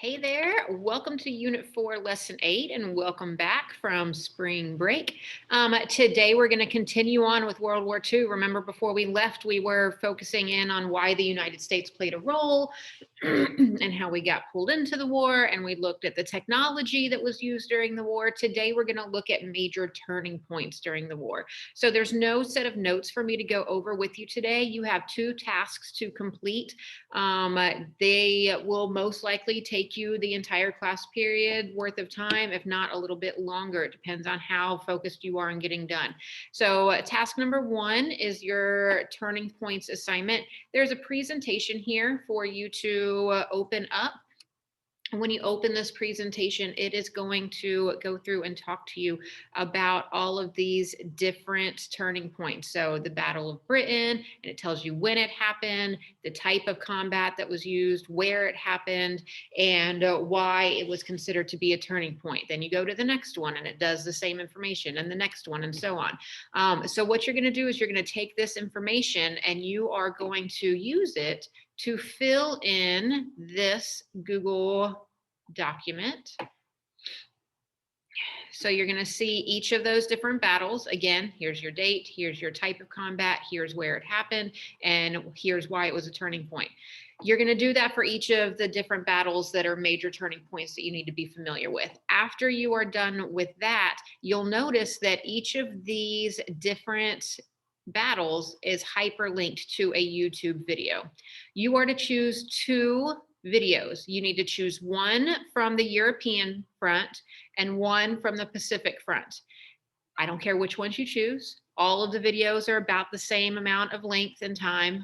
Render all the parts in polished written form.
Hey there, welcome to Unit 4, Lesson 8, and welcome back from spring break. Today we're going to continue on with World War II. Remember, before we left, we were focusing in on why the United States played a role and how we got pulled into the war, and we looked at the technology that was used during the war. Today we're going to look at major turning points during the war. So there's no set of notes for me to go over with you today. You have two tasks to complete. They will most likely take you the entire class period worth of time, if not a little bit longer. It depends on how focused you are on getting done. So task number 1 is your turning points assignment. There's a presentation here for you to open up. When you open this presentation, it is going to go through and talk to you about all of these different turning points. So the Battle of Britain, and it tells you when it happened, the type of combat that was used, where it happened, and why it was considered to be a turning point. Then you go to the next one and it does the same information, and the next one, and so on. So what you're going to do is you're going to take this information and you are going to use it to fill in this Google document. So you're going to see each of those different battles. Again, here's your date, here's your type of combat, here's where it happened, and here's why it was a turning point. You're going to do that for each of the different battles that are major turning points that you need to be familiar with. After you are done with that, you'll notice that each of these different battles is hyperlinked to a YouTube video. You are to choose 2 videos. You need to choose one from the European front and one from the Pacific front. I don't care which ones you choose. All of the videos are about the same amount of length and time.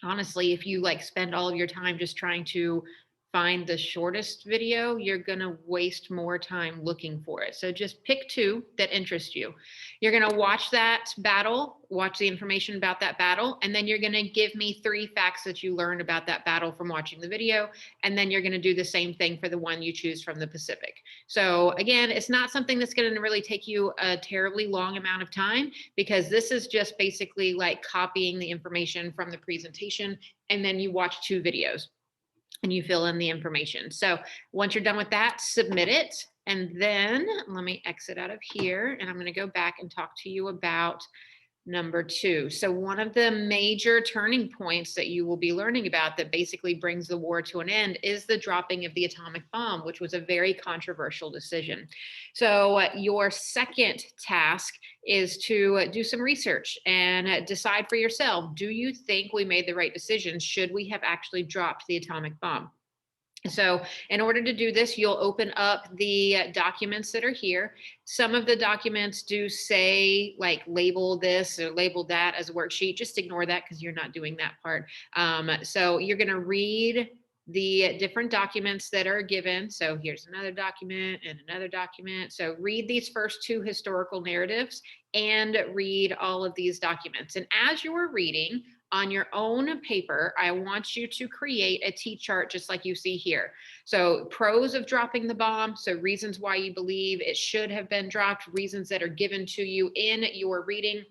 Honestly, if you spend all of your time just trying to find the shortest video, you're going to waste more time looking for it. So just pick 2 that interest you. You're going to watch that battle, watch the information about that battle, and then you're going to give me 3 facts that you learned about that battle from watching the video. And then you're going to do the same thing for the one you choose from the Pacific. So again, it's not something that's going to really take you a terribly long amount of time, because this is just basically like copying the information from the presentation, and then you watch 2 videos and you fill in the information. So once you're done with that, submit it. And then let me exit out of here, and I'm going to go back and talk to you about number 2. So one of the major turning points that you will be learning about that basically brings the war to an end is the dropping of the atomic bomb, which was a very controversial decision. So your second task is to do some research and decide for yourself, do you think we made the right decision? Should we have actually dropped the atomic bomb? So in order to do this, you'll open up the documents that are here. Some of the documents do say label this or label that as a worksheet. Just ignore that because you're not doing that part. So you're going to read the different documents that are given. So here's another document and another document. So read these first 2 historical narratives and read all of these documents. And as you are reading, on your own paper, I want you to create a T-chart just like you see here. So pros of dropping the bomb, so reasons why you believe it should have been dropped, reasons that are given to you in your reading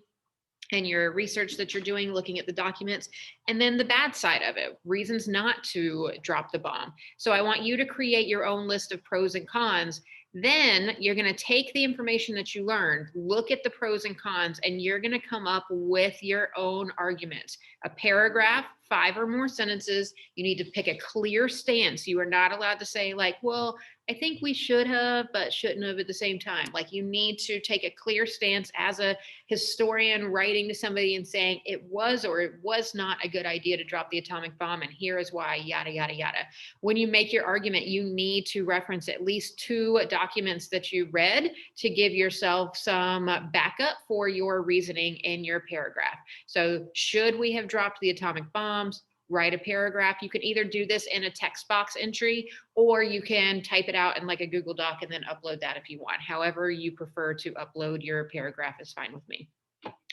and your research that you're doing, looking at the documents, and then the bad side of it, reasons not to drop the bomb. So I want you to create your own list of pros and cons. Then you're going to take the information that you learned, look at the pros and cons, and you're going to come up with your own arguments. A paragraph, 5 or more sentences. You need to pick a clear stance. You are not allowed to say well, I think we should have, but shouldn't have at the same time. You need to take a clear stance as a historian writing to somebody and saying it was or it was not a good idea to drop the atomic bomb, and here is why, yada, yada, yada. When you make your argument, you need to reference at least 2 documents that you read to give yourself some backup for your reasoning in your paragraph. So should we have dropped the atomic bombs? Write a paragraph. You can either do this in a text box entry, or you can type it out in a Google Doc and then upload that if you want. However you prefer to upload your paragraph is fine with me.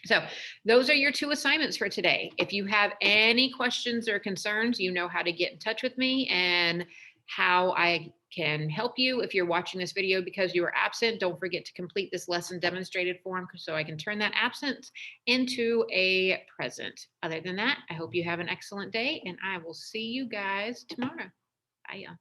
So those are your 2 assignments for today. If you have any questions or concerns, you know how to get in touch with me and how I can help you. If you're watching this video because you were absent, don't forget to complete this lesson demonstrated form so I can turn that absence into a present. Other than that, I hope you have an excellent day, and I will see you guys tomorrow. Bye, y'all.